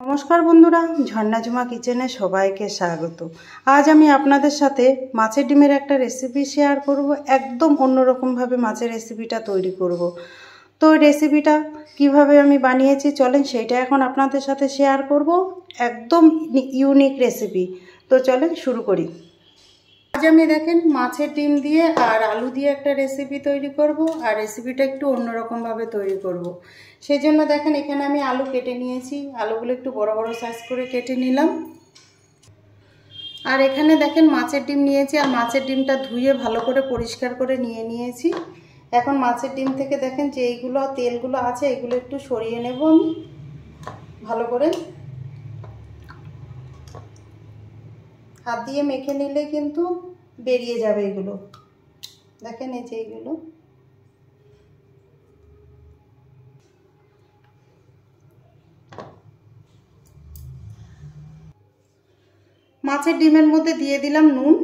নমস্কার বন্ধুরা, ঝর্ণা ঝুমা কিচেনে সবাইকে স্বাগত। আজ আমি আপনাদের সাথে মাছের ডিমের একটা রেসিপি শেয়ার করব। একদম অন্যরকমভাবে মাছের রেসিপিটা তৈরি করব। তো রেসিপিটা কিভাবে আমি বানিয়েছি চলেন সেইটা এখন আপনাদের সাথে শেয়ার করব। একদম ইউনিক রেসিপি। তো চলেন শুরু করি। আজ আমি দেখেন মাছের ডিম দিয়ে আর আলু দিয়ে একটা রেসিপি তৈরি করব, আর রেসিপিটা একটু অন্যরকমভাবে তৈরি করব। সেই জন্য দেখেন এখানে আমি আলু কেটে নিয়েছি, আলুগুলো একটু বড় বড় সাইজ করে কেটে নিলাম। আর এখানে দেখেন মাছের ডিম নিয়েছি, আর মাছের ডিমটা ধুয়ে ভালো করে পরিষ্কার করে নিয়েছি। এখন মাছের ডিম থেকে দেখেন যে এইগুলো তেলগুলো আছে এগুলো একটু সরিয়ে নেব আমি ভালো করে। হাত দিয়ে মেখে নিলে কিন্তু বেরিয়ে যাবে এগুলো। দেখেন এই যে এইগুলো মাছের ডিমের মধ্যে দিয়ে দিলাম নুন,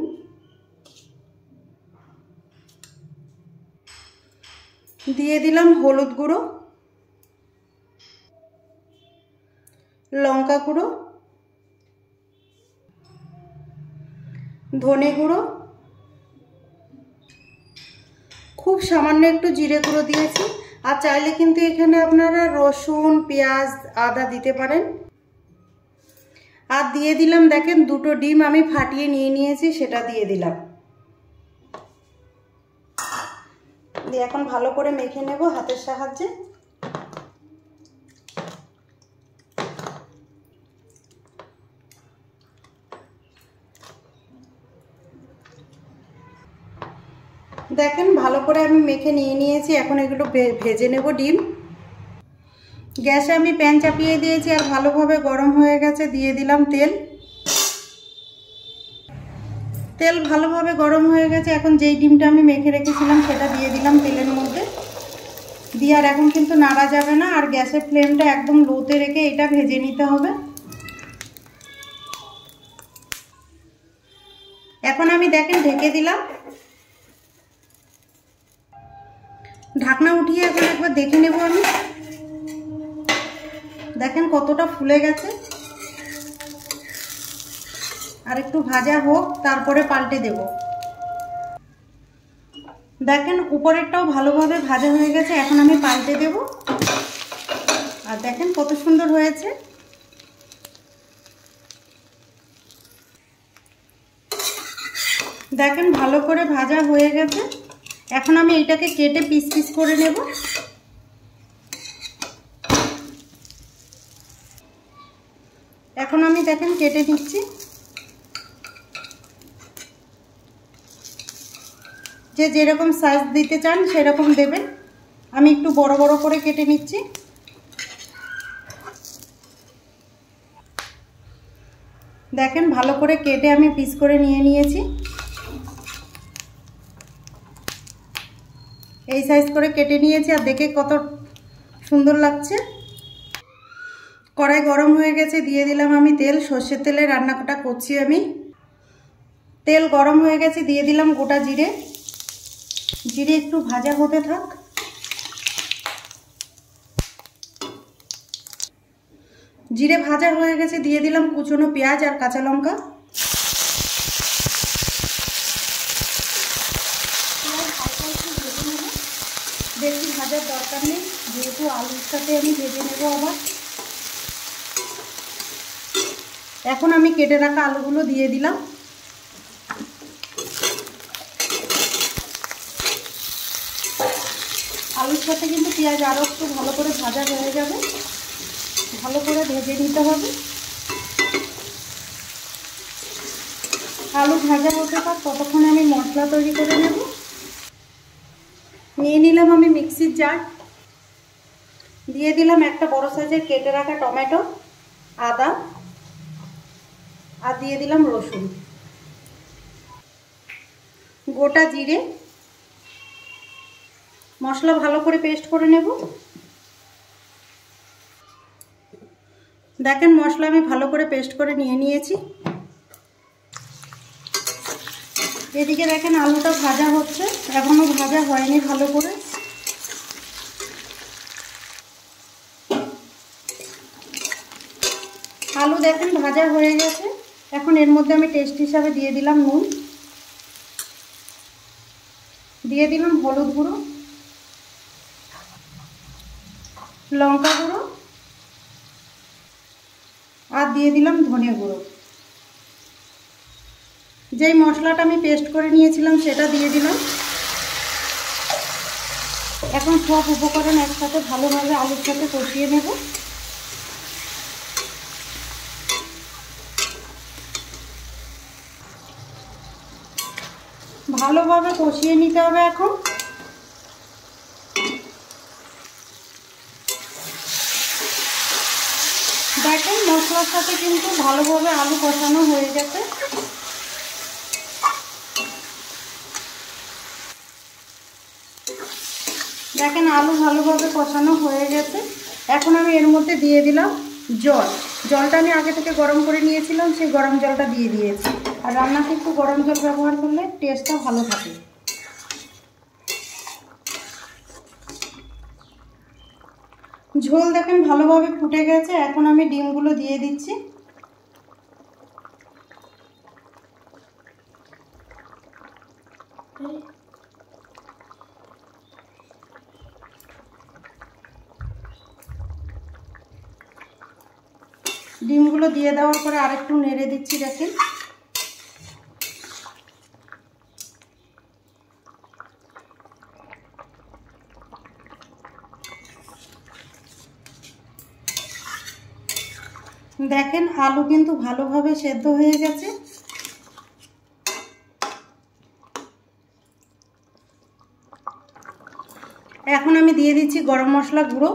দিয়ে দিলাম হলুদ গুঁড়ো, লঙ্কা গুঁড়ো, ধনে গুঁড়ো, খুব সামান্য একটু জিরে গুঁড়ো দিয়েছি। আর চাইলে কিন্তু এখানে আপনারা রসুন, পেঁয়াজ, আদা দিতে পারেন। আর দিয়ে দিলাম দেখেন দুটো ডিম আমি ফাটিয়ে নিয়েছি, সেটা দিয়ে দিলাম। দিয়ে এখন ভালো করে মেখে নেব হাতের সাহায্যে। দেখেন ভালো করে আমি মেখে নিয়েছি। এখন এগুলো ভেজে নেব ডিম। গ্যাসে আমি প্যান চাপিয়ে দিয়েছি আর ভালোভাবে গরম হয়ে গেছে। দিয়ে দিলাম তেল। তেল ভালোভাবে গরম হয়ে গেছে। এখন যেই ডিমটা আমি মেখে রেখেছিলাম সেটা দিয়ে দিলাম তেলের মধ্যে। দিয়ে আর এখন কিন্তু নাড়া যাবে না, আর গ্যাসের ফ্লেমটা একদম লোতে রেখে এটা ভেজে নিতে হবে। এখন আমি দেখেন ঢেকে দিলাম। ঢাকনা উঠিয়ে এখন একবার দেখে নেব আমি। দেখেন কতটা ফুলে গেছে। আর একটু ভাজা হোক, তারপরে পাল্টে দেব। দেখেন উপরেরটাও ভালোভাবে ভাজা হয়ে গেছে। এখন আমি পাল্টে দেব। আর দেখেন কত সুন্দর হয়েছে। দেখেন ভালো করে ভাজা হয়ে গেছে। এখন আমি এটাকে কেটে পিস পিস করে নেব। এখন আমি দেখেন কেটে দিচ্ছি। যে যেরকম সাইজ দিতে চান সেরকম দেবেন। আমি একটু বড় বড় করে কেটে নিচ্ছি। দেখেন ভালো করে কেটে আমি পিস করে নিয়েছি। এই সাইজ করে কেটে নিয়েছি, আর দেখে কত সুন্দর লাগছে। কড়াই গরম হয়ে গেছে, দিয়ে দিলাম আমি তেল। সর্ষের তেলে রান্নাটা করছি আমি। তেল গরম হয়ে গেছে, দিয়ে দিলাম গোটা জিরে। জিরে একটু ভাজা হতে থাক। জিরে ভাজা হয়ে গেছে, দিয়ে দিলাম কুচনো পেঁয়াজ আর কাঁচা লঙ্কা। বেশি ভাজার দরকার নেই, যেহেতু আলুর সাথে আমি ভেজে নেব আবার। এখন আমি কেটে রাখা আলুগুলো দিয়ে দিলাম। আলুর সাথে কিন্তু পেঁয়াজ আরও একটু ভালো করে ভাজা হয়ে যাবে। ভালো করে ভেজে নিতে হবে। আলু ভাজা হতে থাক, ততক্ষণে আমি মশলা তৈরি করে নেব। নিয়ে নিলাম আমি মিক্সির জার। দিয়ে দিলাম একটা বড় সাইজের কেটে রাখা টমেটো, আদা, আর দিয়ে দিলাম রসুন, গোটা জিরে। মশলা ভালো করে পেস্ট করে নেব। দেখেন মশলা আমি ভালো করে পেস্ট করে নিয়েছি। এদিকে দেখেন আলুটা ভাজা হচ্ছে, এখনো ভাজা হয়নি ভালো করে। আলু দেখেন ভাজা হয়ে গেছে। এখন এর মধ্যে আমি টেস্ট হিসাবে দিয়ে দিলাম নুন, দিয়ে দিলাম হলুদ গুঁড়ো, লঙ্কা গুঁড়ো আর দিয়ে দিলাম ধনে গুঁড়ো। যেই মশলাটা আমি পেস্ট করে নিয়েছিলাম সেটা দিয়ে দিলাম। এখন সব উপকরণ একসাথে ভালোভাবে আলুর সাথে কষিয়ে নেব। ভালোভাবে কষিয়ে নিতে হবে। এখন দেখেন মশলার সাথে কিন্তু ভালোভাবে আলু কষানো হয়ে গেছে। দেখেন আলু ভালোভাবে কষানো হয়ে গেছে। এখন আমি এর মধ্যে দিয়ে দিলাম জল। জলটা আমি আগে থেকে গরম করে নিয়েছিলাম, সেই গরম জলটা দিয়ে দিয়েছি। আর রান্নাতে একটু গরম জল ব্যবহার করলে টেস্টটা ভালো থাকে। ঝোল দেখেন ভালোভাবে ফুটে গেছে। এখন আমি ডিমগুলো দিয়ে দিচ্ছি। ডিমগুলো দিয়ে দেওয়ার পরে আরেকটু নেড়ে দিচ্ছি। দেখেন দেখেন আলু কিন্তু ভালোভাবে সেদ্ধ হয়ে গেছে। এখন আমি দিয়ে দিচ্ছি গরম মশলা গুঁড়ো,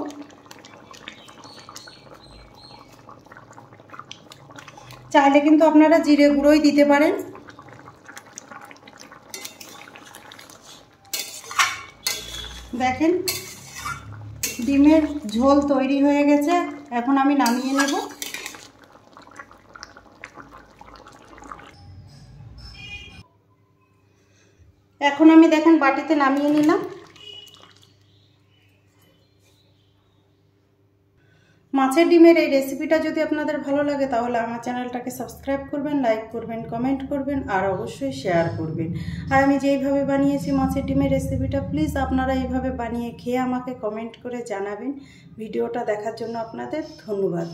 চাইলে কিন্তু আপনারা জিরে গুঁড়োই দিতে পারেন। দেখেন ডিমের ঝোল তৈরি হয়ে গেছে। এখন আমি নামিয়ে নেব। এখন আমি দেখেন বাটিতে নামিয়ে নিলাম। মাছের ডিমের এই রেসিপিটা যদি আপনাদের ভালো লাগে তাহলে আমার চ্যানেলটাকে সাবস্ক্রাইব করবেন, লাইক করবেন, কমেন্ট করবেন আর অবশ্যই শেয়ার করবেন। আর আমি যেইভাবে বানিয়েছি মাছের ডিমের রেসিপিটা, প্লিজ আপনারা এইভাবে বানিয়ে খেয়ে আমাকে কমেন্ট করে জানাবেন। ভিডিওটা দেখার জন্য আপনাদের ধন্যবাদ।